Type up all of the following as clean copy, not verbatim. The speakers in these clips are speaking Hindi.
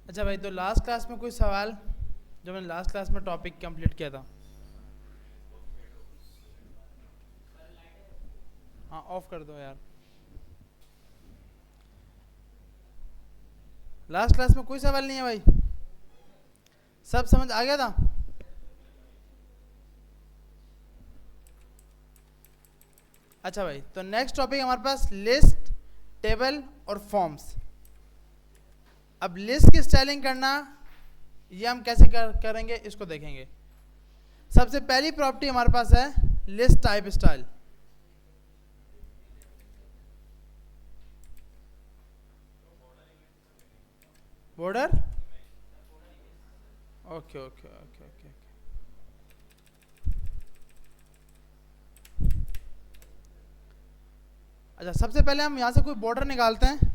अच्छा भाई, तो लास्ट क्लास में कोई सवाल, जो मैंने लास्ट क्लास में टॉपिक कंप्लीट किया था। हाँ, ऑफ कर दो यार। लास्ट क्लास में कोई सवाल नहीं है भाई, सब समझ आ गया था। अच्छा भाई, तो नेक्स्ट टॉपिक हमारे पास लिस्ट, टेबल और फॉर्म्स। अब लिस्ट की स्टाइलिंग करना, ये हम कैसे करेंगे इसको देखेंगे। सबसे पहली प्रॉपर्टी हमारे पास है list type style. Border, okay okay okay okay. अच्छा, सबसे पहले हम यहाँ से कोई बॉर्डर निकालते हैं।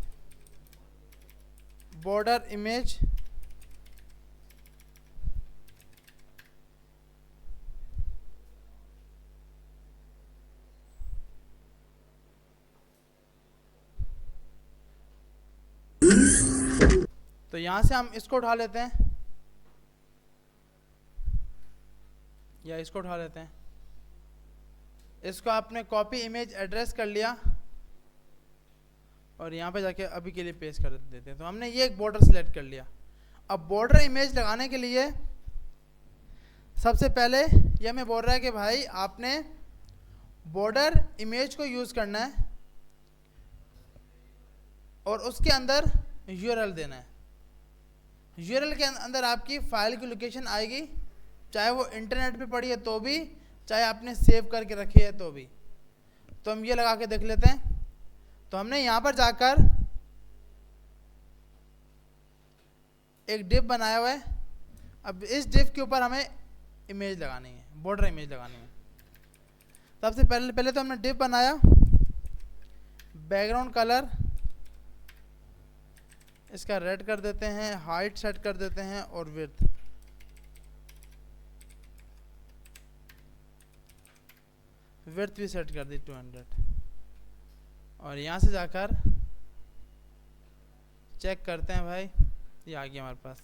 बॉर्डर इमेज, तो यहाँ से हम इसको उठा लेते हैं या इसको उठा लेते हैं। इसको आपने कॉपी इमेज एड्रेस कर लिया और यहाँ पे जाके अभी के लिए पेस्ट कर देते हैं। तो हमने ये एक बॉर्डर सेलेक्ट कर लिया। अब बॉर्डर इमेज लगाने के लिए सबसे पहले ये हमें बोल रहा है कि भाई आपने बॉर्डर इमेज को यूज़ करना है और उसके अंदर यूआरएल देना है। यूआरएल के अंदर आपकी फाइल की लोकेशन आएगी, चाहे वो इंटरनेट पे पड़ी है तो भी, चाहे आपने सेव करके रखी है तो भी। तो हम ये लगा के देख लेते हैं। तो हमने यहाँ पर जाकर एक डिव बनाया हुआ है। अब इस डिव के ऊपर हमें इमेज लगानी है, बॉर्डर इमेज लगानी है। सबसे पहले पहले तो हमने डिव बनाया, बैकग्राउंड कलर इसका रेड कर देते हैं, हाइट सेट कर देते हैं और विड्थ भी सेट कर दी 200। और यहाँ से जाकर चेक करते हैं भाई, ये आ गया हमारे पास।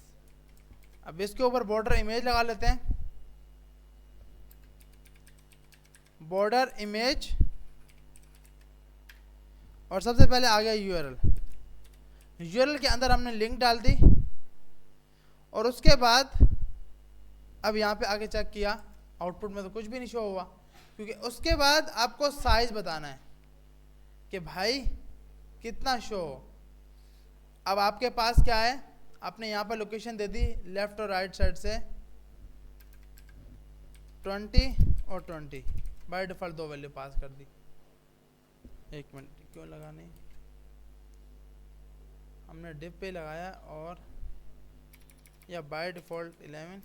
अब इसके ऊपर बॉर्डर इमेज लगा लेते हैं। बॉर्डर इमेज और सबसे पहले आ गया यूआरएल। यूआरएल के अंदर हमने लिंक डाल दी और उसके बाद अब यहाँ पे आके चेक किया, आउटपुट में तो कुछ भी नहीं शो हुआ, क्योंकि उसके बाद आपको साइज बताना है कि भाई कितना शो हो। अब आपके पास क्या है, आपने यहाँ पर लोकेशन दे दी लेफ्ट और राइट साइड से 20 और 20, बाय डिफॉल्ट दो वैल्यू पास कर दी। एक मिनट, क्यों लगा नहीं, हमने डिप पे लगाया और या बाय डिफॉल्ट 11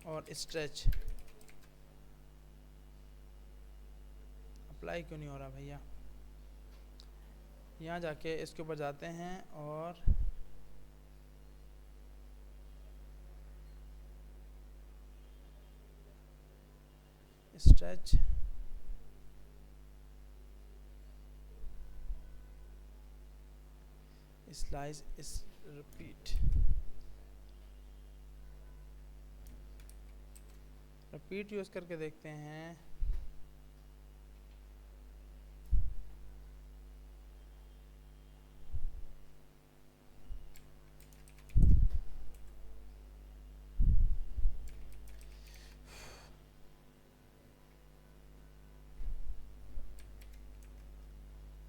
और स्ट्रेच। अप्लाई क्यों नहीं हो रहा भैया। यहाँ जाके इसके ऊपर जाते हैं और स्ट्रेच, स्लाइस, रिपीट यूज़ करके देखते हैं।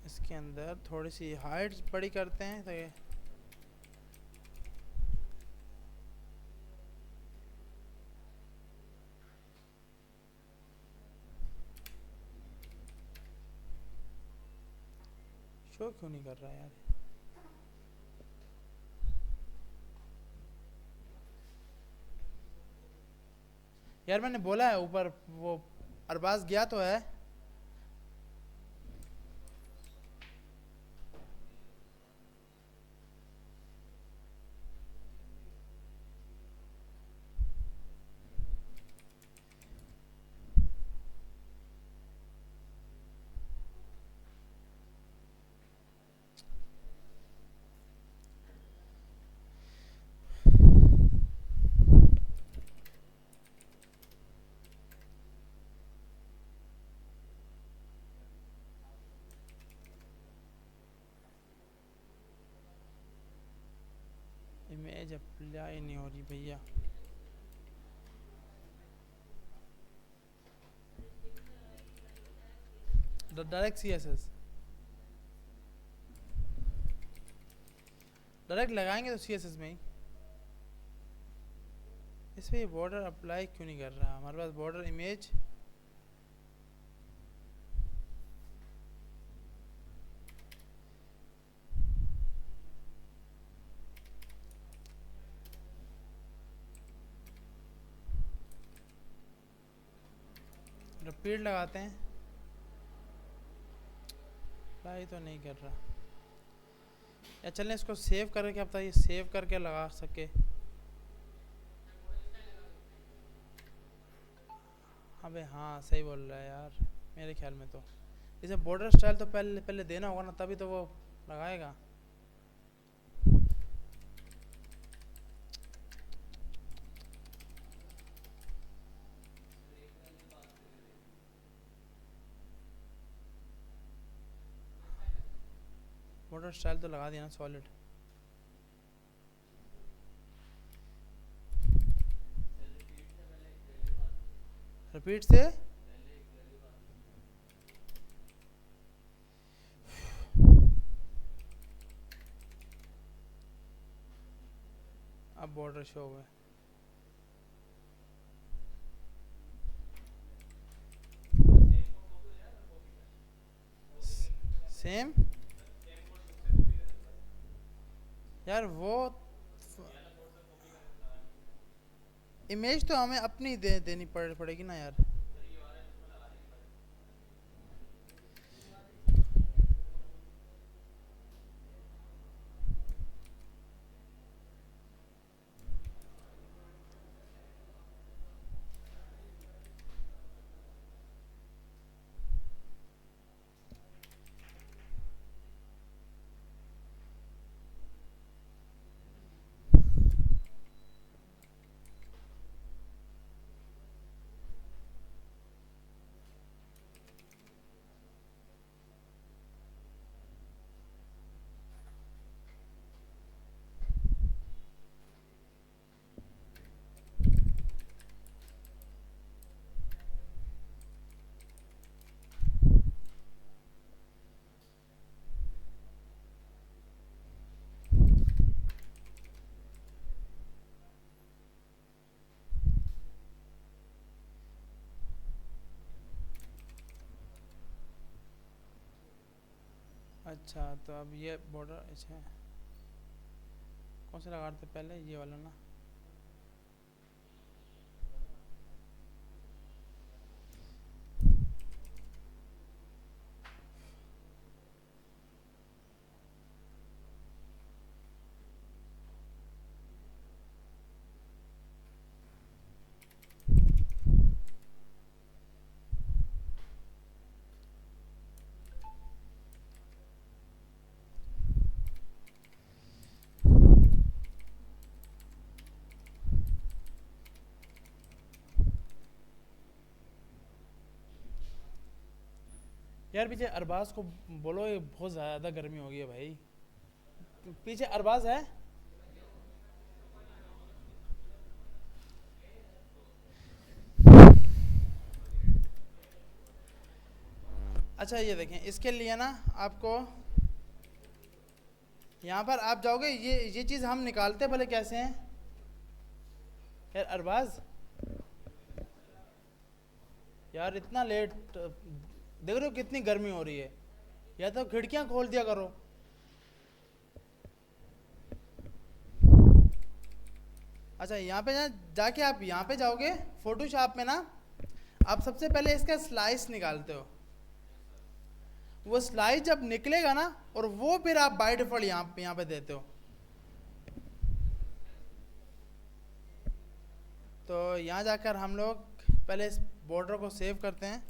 इसके अंदर थोड़ी सी हाइट बड़ी करते हैं तो ये शो क्यों नहीं कर रहा यार। यार मैंने बोला है ऊपर वो अरबाज गया तो है। इमेज अप्लाई नहीं हो रही भैया। डायरेक्ट CSS डायरेक्ट लगाएंगे तो CSS में ही। इस पे बॉर्डर अप्लाई क्यों नहीं कर रहा? हमारे पास बॉर्डर इमेज रिपीट लगाते हैं, अप्लाई तो नहीं कर रहा। या चलें इसको सेव करके, क्या पता ये सेव करके लगा सके। अबे हाँ सही बोल रहा है यार, मेरे ख्याल में तो इसे बॉर्डर स्टाइल तो पहले पहले देना होगा ना, तभी तो वो लगाएगा। बॉर्डर स्टाइल तो लगा दिया ना सॉलिड। रिपीट से अब बॉर्डर शो हुआ है। सेम यार, वो इमेज तो हमें अपनी देनी पड़ेगी ना यार। अच्छा तो अब ये बॉर्डर अच्छा है, कौन सा लगाते पहले? ये वाला ना। यार पीछे अरबाज को बोलो, ये बहुत ज़्यादा गर्मी हो गई है भाई। पीछे अरबाज है। अच्छा ये देखें, इसके लिए ना आपको यहाँ पर आप जाओगे, ये चीज़ हम निकालते भले कैसे हैं यार अरबाज। यार इतना लेट, देख रहे हो कितनी गर्मी हो रही है, या तो खिड़कियाँ खोल दिया करो। अच्छा यहाँ पे जाके आप यहाँ पे जाओगे फोटोशॉप में ना, आप सबसे पहले इसका स्लाइस निकालते हो। वो स्लाइस जब निकलेगा ना, और वो फिर आप बाय डिफॉल्ट यहाँ पे देते हो। तो यहाँ जाकर हम लोग पहले इस बॉर्डर को सेव करते हैं।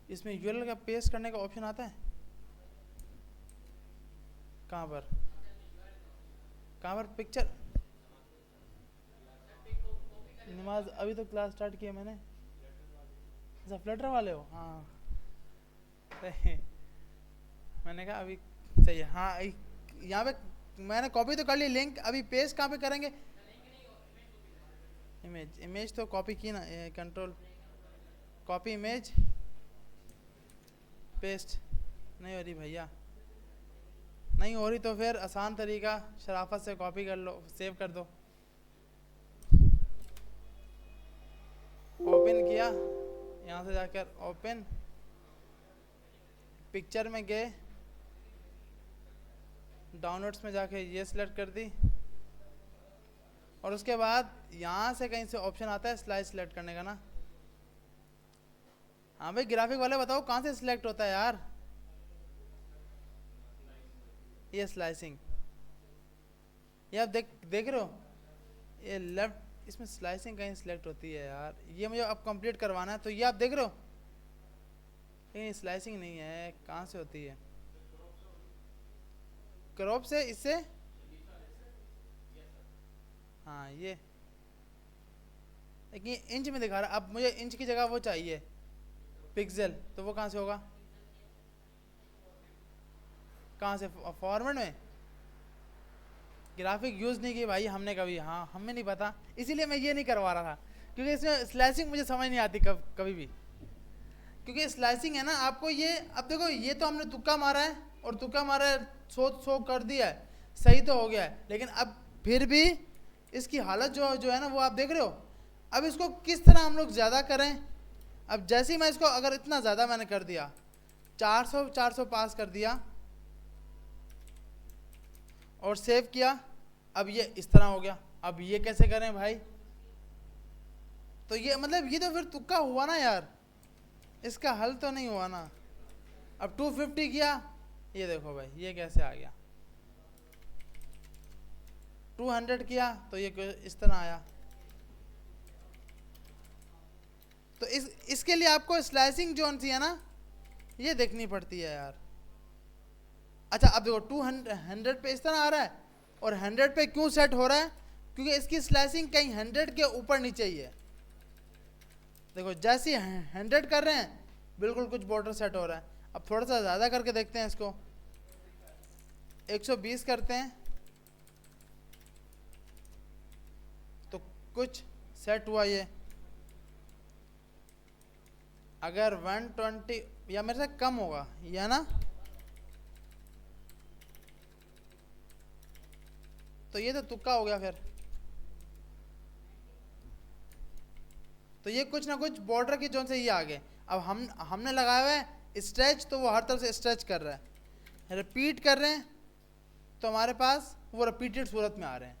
इसमें यूआरएल का पेस्ट करने का ऑप्शन आता है, कहाँ पर? कहाँ पर? पिक्चर नमाज अभी तो क्लास स्टार्ट की है मैंने। अच्छा फ्लटर वाले हो? हाँ सही। मैंने कहा अभी सही है। हाँ यहाँ पे मैंने कॉपी तो कर ली, लिंक अभी पेस्ट कहाँ पे करेंगे? इमेज, इमेज तो कॉपी की ना, कंट्रोल कॉपी इमेज पेस्ट। नहीं हो रही भैया, नहीं हो रही तो फिर आसान तरीका शराफत से कॉपी कर लो, सेव कर दो। ओपन किया, यहाँ से जाकर ओपन, पिक्चर में गए, डाउनलोड्स में जाके ये सिलेक्ट कर दी, और उसके बाद यहाँ से कहीं से ऑप्शन आता है स्लाइस सिलेक्ट करने का ना। हाँ भाई ग्राफिक वाले बताओ कहाँ से सिलेक्ट होता है यार? ये स्लाइसिंग, ये आप देख रहे हो, ये लेफ्ट, इसमें स्लाइसिंग कहीं सिलेक्ट होती है यार। ये मुझे अब कंप्लीट करवाना है, तो ये आप देख रहे हो, लेकिन स्लाइसिंग नहीं है, कहाँ से होती है? क्रॉप से, इससे, हाँ ये लेकिन इंच में दिखा रहा है। अब मुझे इंच की जगह वो चाहिए पिक्सल, तो वो कहाँ से होगा? कहाँ से? फॉर्मेट में? ग्राफिक यूज़ नहीं की भाई हमने कभी, हाँ हमें नहीं पता, इसीलिए मैं ये नहीं करवा रहा था, क्योंकि इसमें स्लाइसिंग मुझे समझ नहीं आती कभी भी। क्योंकि स्लाइसिंग है ना, आपको ये, अब देखो ये तो हमने तुक्का मारा है, और तुक्का मारा है, सो कर दिया है, सही तो हो गया है, लेकिन अब फिर भी इसकी हालत जो है ना वो आप देख रहे हो। अब इसको किस तरह हम लोग ज़्यादा करें? अब जैसे ही मैं इसको अगर इतना ज़्यादा मैंने कर दिया, 400 पास कर दिया और सेव किया, अब ये इस तरह हो गया। अब ये कैसे करें भाई? तो ये मतलब ये तो फिर तुक्का हुआ ना यार, इसका हल तो नहीं हुआ ना। अब 250 किया, ये देखो भाई ये कैसे आ गया। 200 किया तो ये इस तरह आया। तो इसके लिए आपको स्लाइसिंग जोन सी है ना, ये देखनी पड़ती है यार। अच्छा अब देखो 200 पे इस तरह आ रहा है, और 100 पे क्यों सेट हो रहा है? क्योंकि इसकी स्लाइसिंग कहीं 100 के ऊपर नीचे ही है। देखो जैसे 100 कर रहे हैं बिल्कुल कुछ बॉर्डर सेट हो रहा है। अब थोड़ा सा ज़्यादा करके देखते हैं इसको, 120 करते हैं तो कुछ सेट हुआ ये। अगर 120 या मेरे से कम होगा या ना, तो ये तो तुक्का हो गया फिर। तो ये कुछ ना कुछ बॉर्डर की जोन से ये आ गए। अब हमने लगाया हुआ है स्ट्रेच, तो वो हर तरफ से स्ट्रेच कर रहा है। रिपीट कर रहे हैं तो हमारे पास वो रिपीटेड सूरत में आ रहे हैं।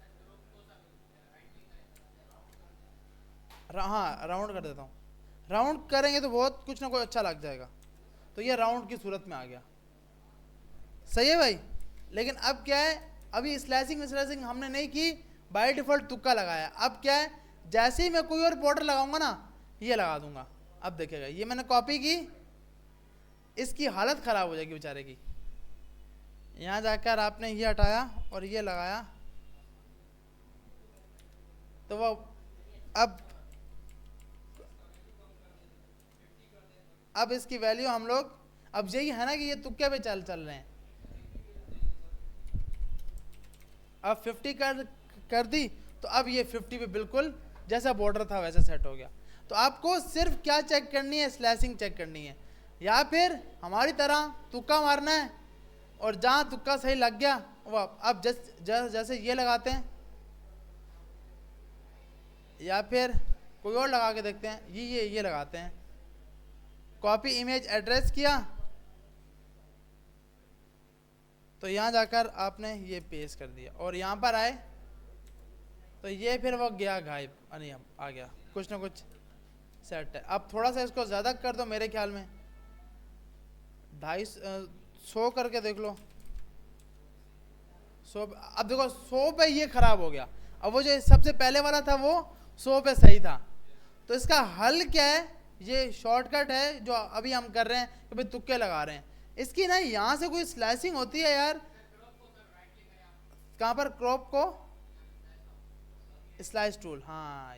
हाँ राउंड कर देता हूँ, राउंड करेंगे तो बहुत कुछ ना कुछ अच्छा लग जाएगा। तो ये राउंड की सूरत में आ गया, सही है भाई। लेकिन अब क्या है, अभी स्लाइसिंग हमने नहीं की, बाय डिफॉल्ट तुक्का लगाया। अब क्या है, जैसे ही मैं कोई और बॉर्डर लगाऊंगा ना, ये लगा दूंगा। अब देखिएगा ये मैंने कॉपी की, इसकी हालत ख़राब हो जाएगी बेचारे की। यहाँ जाकर आपने ये हटाया और ये लगाया, तो वो अब इसकी वैल्यू हम लोग, अब यही है ना कि ये तुक्के पे चल रहे हैं। अब 50 कर दी, तो अब ये 50 पे बिल्कुल जैसा बॉर्डर था वैसा सेट हो गया। तो आपको सिर्फ क्या चेक करनी है? स्लैशिंग चेक करनी है, या फिर हमारी तरह तुक्का मारना है, और जहाँ तुक्का सही लग गया वो अब जैसे ये लगाते हैं, या फिर कोई और लगा के देखते हैं, ये लगाते हैं। कॉपी इमेज एड्रेस किया, तो यहाँ जाकर आपने ये पेस्ट कर दिया, और यहाँ पर आए तो ये फिर वो गया गायब, नहीं अब आ गया, कुछ ना कुछ सेट है। अब थोड़ा सा इसको ज़्यादा कर दो, मेरे ख्याल में 250 करके देख लो। 100, अब देखो 100 पे ये खराब हो गया। अब वो जो सबसे पहले वाला था वो 100 पे सही था। तो इसका हल क्या है? ये शॉर्टकट है जो अभी हम कर रहे हैं कि भाई तुक्के लगा रहे हैं। इसकी ना यहाँ से कोई स्लाइसिंग होती है यार, कहाँ पर? क्रॉप को स्लाइस टूल, हाँ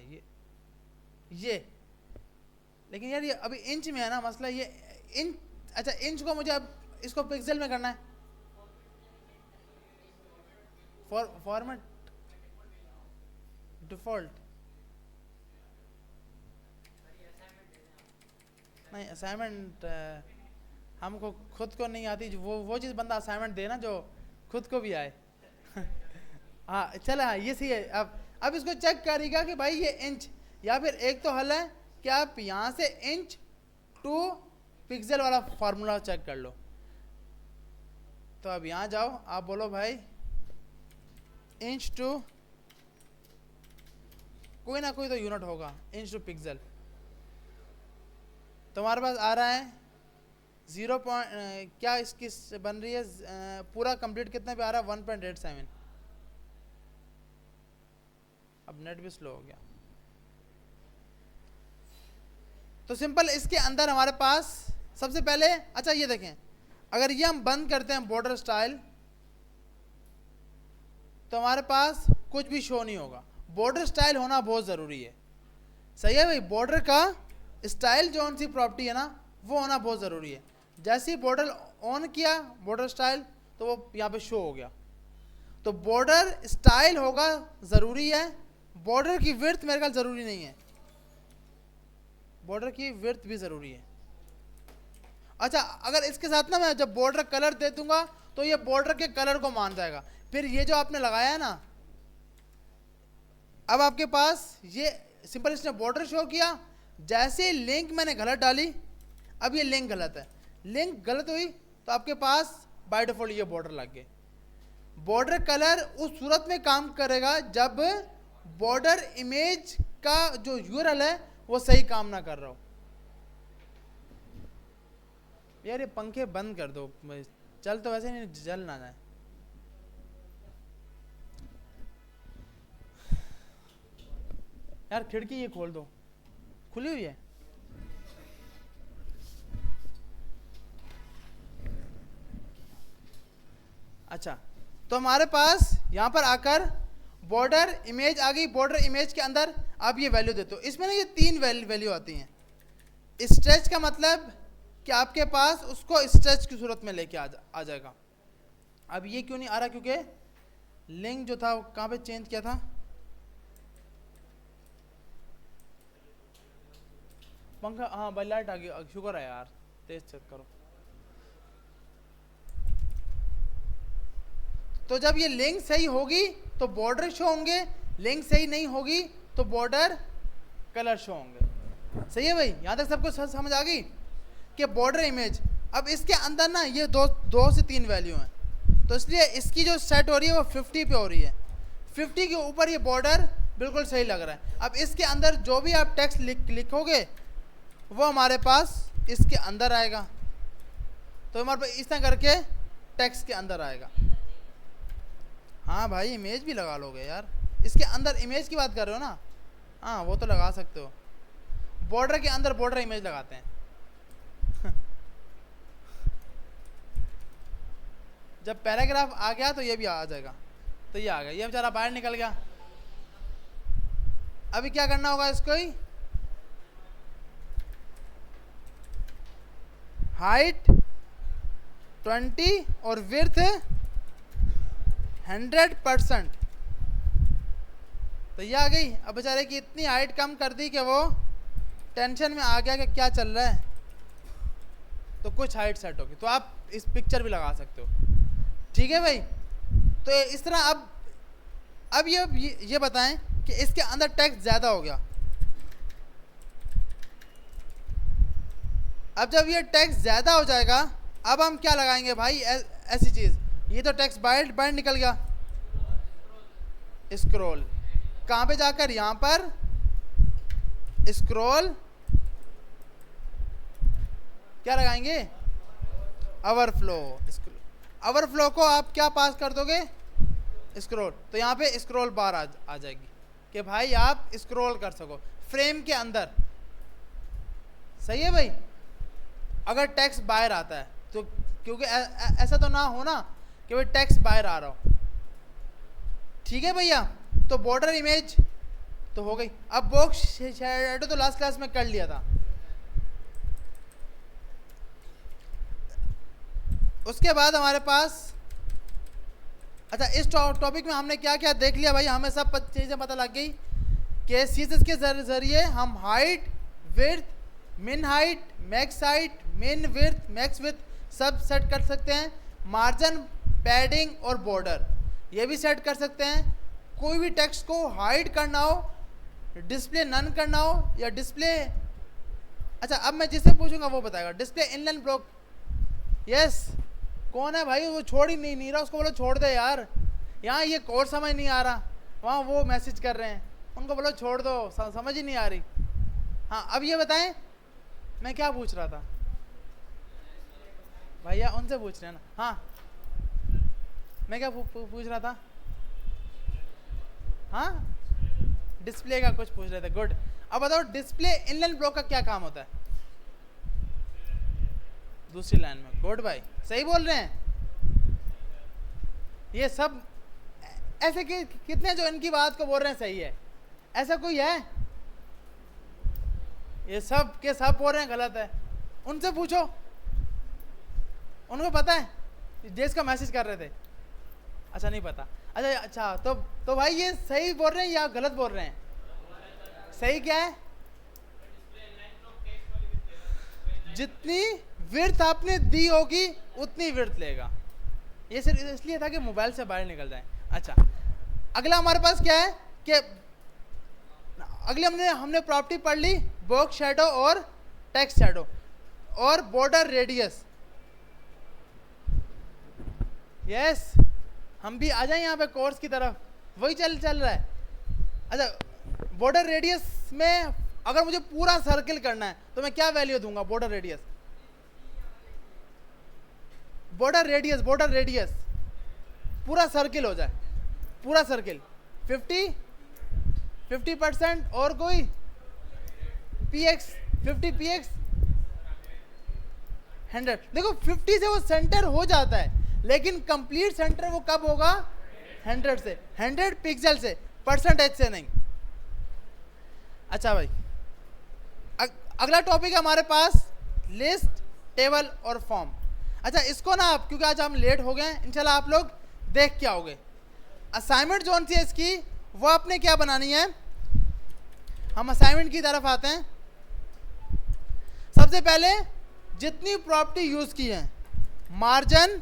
ये, लेकिन यार ये अभी इंच में है ना मसला, ये इंच, अच्छा इंच को मुझे अब इसको पिक्सल में करना है। फॉर्मेट डिफॉल्ट नहीं, असाइनमेंट हमको खुद को नहीं आती, वो चीज़ बंदा असाइनमेंट दे ना जो खुद को भी आए। हाँ चल, हाँ ये सही है। अब इसको चेक करेगा कि भाई ये इंच, या फिर एक तो हल है कि आप यहाँ से इंच टू पिक्सल वाला फार्मूला चेक कर लो। तो अब यहाँ जाओ, आप बोलो भाई इंच टू, कोई ना कोई तो यूनिट होगा, इंच टू पिक्सल। तुम्हारे पास आ रहा है 0. क्या इसकी बन रही है पूरा कंप्लीट कितने पे आ रहा है? 1.87। अब नेट भी स्लो हो गया। तो सिंपल इसके अंदर हमारे पास सबसे पहले, अच्छा ये देखें, अगर ये हम बंद करते हैं बॉर्डर स्टाइल, तो हमारे पास कुछ भी शो नहीं होगा। बॉर्डर स्टाइल होना बहुत ज़रूरी है, सही है भाई। बॉर्डर का स्टाइल जो सी प्रॉपर्टी है ना, वो होना बहुत ज़रूरी है। जैसे ही बॉर्डर ऑन किया बॉर्डर स्टाइल, तो वो यहाँ पे शो हो गया। तो बॉर्डर स्टाइल होगा ज़रूरी है, बॉर्डर की विड्थ मेरे ख्याल ज़रूरी नहीं है, बॉर्डर की विड्थ भी ज़रूरी है। अच्छा, अगर इसके साथ ना मैं जब बॉर्डर कलर दे दूंगा तो ये बॉर्डर के कलर को मान जाएगा। फिर ये जो आपने लगाया है ना, अब आपके पास ये सिंपल इसने बॉर्डर शो किया, जैसे लिंक मैंने गलत डाली, अब ये लिंक गलत है, लिंक गलत हुई तो आपके पास बाय डिफॉल्ट ये बॉर्डर लग गए। बॉर्डर कलर उस सूरत में काम करेगा जब बॉर्डर इमेज का जो यूआरएल है वो सही काम ना कर रहा हो। यार ये पंखे बंद कर दो, चल तो वैसे नहीं, जल ना जाए। यार खिड़की ये खोल दो, खुली हुई है। अच्छा, तो हमारे पास यहाँ पर आकर बॉर्डर इमेज आ गई। बॉर्डर इमेज के अंदर आप ये वैल्यू देते हो, इसमें ना ये 3 वैल्यू आती हैं। स्ट्रेच का मतलब कि आपके पास उसको स्ट्रेच की सूरत में लेके आ जाएगा। अब ये क्यों नहीं आ रहा? क्योंकि लिंक जो था वो कहाँ पे चेंज किया था? पंखा, हाँ भाई लाइट आ गई, शुक्र है यार, तेज चेक करो। तो जब ये लिंक सही होगी तो बॉर्डर शो होंगे, लिंक सही नहीं होगी तो बॉर्डर कलर शो होंगे। सही है भाई, यहाँ तक सबको समझ आ गई कि बॉर्डर इमेज। अब इसके अंदर ना ये दो से 3 वैल्यू हैं, तो इसलिए इसकी जो सेट हो रही है वो 50 पे हो रही है। 50 के ऊपर ये बॉर्डर बिल्कुल सही लग रहा है। अब इसके अंदर जो भी आप टेक्स्ट लिखोगे वो हमारे पास इसके अंदर आएगा। तो हमारे पास इस तरह करके टेक्स्ट के अंदर आएगा। हाँ भाई, इमेज भी लगा लोगे यार, इसके अंदर इमेज की बात कर रहे हो ना? हाँ वो तो लगा सकते हो, बॉर्डर के अंदर बॉर्डर इमेज लगाते हैं। जब पैराग्राफ आ गया तो ये भी आ जाएगा। तो ये आ गया, ये बेचारा बाहर निकल गया। अभी क्या करना होगा इसको? ही हाइट 20 और विड्थ 100%। तो ये आ गई। अब बेचारे की इतनी हाइट कम कर दी कि वो टेंशन में आ गया कि क्या चल रहा है, तो कुछ हाइट सेट होगी। तो आप इस पिक्चर भी लगा सकते हो, ठीक है भाई। तो इस तरह अब ये बताएं कि इसके अंदर टेक्स्ट ज़्यादा हो गया। अब जब ये टेक्स्ट ज़्यादा हो जाएगा, अब हम क्या लगाएंगे भाई? ऐसी चीज़, ये तो टेक्स्ट बाहर निकल गया। स्क्रॉल कहाँ पे जाकर? यहाँ पर स्क्रॉल क्या लगाएंगे? ओवरफ्लो। ओवरफ्लो को आप क्या पास कर दोगे? स्क्रॉल। तो यहाँ पे स्क्रॉल बार आ जाएगी कि भाई आप स्क्रॉल कर सको फ्रेम के अंदर। सही है भाई। अगर टेक्स्ट बाहर आता है तो, क्योंकि ऐसा तो ना हो ना कि भाई टेक्स्ट बाहर आ रहा हो, ठीक है भैया। तो बॉर्डर इमेज, तो हो गई। अब बॉक्स शेडो तो लास्ट क्लास में कर लिया था। उसके बाद हमारे पास, अच्छा इस टॉपिक में हमने क्या क्या देख लिया भाई, हमें सब चीज़ें पता लग गई कि सीएसएस के जरिए हम हाइट, विड्थ, मिन हाइट, मैक्स हाइट, मिन विड्थ, मैक्स विड्थ सब सेट कर सकते हैं। मार्जिन, पैडिंग और बॉर्डर ये भी सेट कर सकते हैं। कोई भी टेक्स्ट को हाइड करना हो, डिस्प्ले नन करना हो, या डिस्प्ले, अच्छा अब मैं जिससे पूछूंगा वो बताएगा। डिस्प्ले इनलाइन ब्लॉक, यस कौन है भाई, वो छोड़ ही नहीं रहा, उसको बोलो छोड़ दे यार, यहाँ ये कोर्स समझ नहीं आ रहा, वहाँ वो मैसेज कर रहे हैं, उनको बोलो छोड़ दो, समझ ही नहीं आ रही। हाँ अब ये बताएं मैं क्या पूछ रहा था भैया, उनसे पूछ रहे हैं ना। हाँ मैं क्या पूछ रहा था, हाँ डिस्प्ले का कुछ पूछ रहे थे, गुड। अब बताओ डिस्प्ले इनलाइन ब्लॉक का क्या काम होता है? दूसरी लाइन में, गुड भाई सही बोल रहे हैं। ये सब ऐसे कितने जो इनकी बात को बोल रहे हैं सही है, ऐसा कोई है? ये सब के सब बोल रहे हैं गलत है, उनसे पूछो, उनको पता है देश का मैसेज कर रहे थे। अच्छा नहीं पता, अच्छा तो भाई ये सही बोल रहे हैं या गलत बोल रहे हैं? सही क्या है? जितनी विड्थ आपने दी होगी उतनी विड्थ लेगा। ये सिर्फ इसलिए था कि मोबाइल से बाहर निकल जाए। अच्छा अगला हमारे पास क्या है कि अगले हमने प्रॉपर्टी पढ़ ली, बॉक्स शैडो और टेक्स्ट शैडो और बॉर्डर रेडियस। यस हम भी आ जाए यहाँ पे कोर्स की तरफ, वही चल रहा है। अच्छा बॉर्डर रेडियस में अगर मुझे पूरा सर्किल करना है तो मैं क्या वैल्यू दूंगा? बॉर्डर रेडियस, बॉर्डर रेडियस पूरा सर्किल हो जाए, पूरा सर्किल 50% और कोई px 50 px 100। देखो 50 से वो सेंटर हो जाता है, लेकिन कंप्लीट सेंटर वो कब होगा? 100 से, 100 पिक्सल से, परसेंटेज से नहीं। अच्छा भाई अगला टॉपिक है हमारे पास लिस्ट, टेबल और फॉर्म। अच्छा इसको ना आप, क्योंकि आज हम लेट हो गए, इंशाल्लाह आप लोग देख के आओगे। असाइनमेंट जोन सी है इसकी, वो आपने क्या बनानी है, हम असाइनमेंट की तरफ आते हैं। सबसे पहले जितनी प्रॉपर्टी यूज की है, मार्जिन,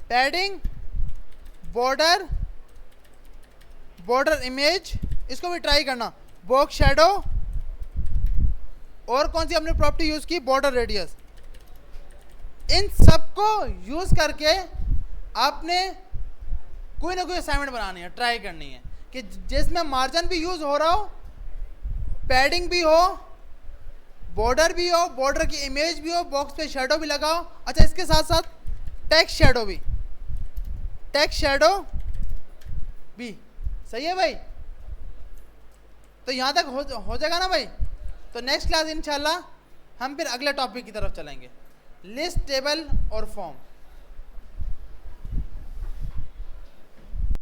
पैडिंग, बॉर्डर इमेज, इसको भी ट्राई करना, बॉक्स शैडो, और कौन सी हमने प्रॉपर्टी यूज की? Border radius. इन सबको यूज करके आपने कोई ना कोई असाइनमेंट बनानी है, ट्राई करनी है कि जिसमें मार्जिन भी यूज हो रहा हो, पैडिंग भी हो, बॉर्डर भी हो, बॉर्डर की इमेज भी हो, बॉक्स पे शैडो भी लगाओ। अच्छा इसके साथ साथ टेक्स्ट शैडो भी सही है भाई। तो यहां तक हो जाएगा ना भाई? तो नेक्स्ट क्लास इंशाल्लाह हम फिर अगले टॉपिक की तरफ चलेंगे, लिस्ट, टेबल और फॉर्म।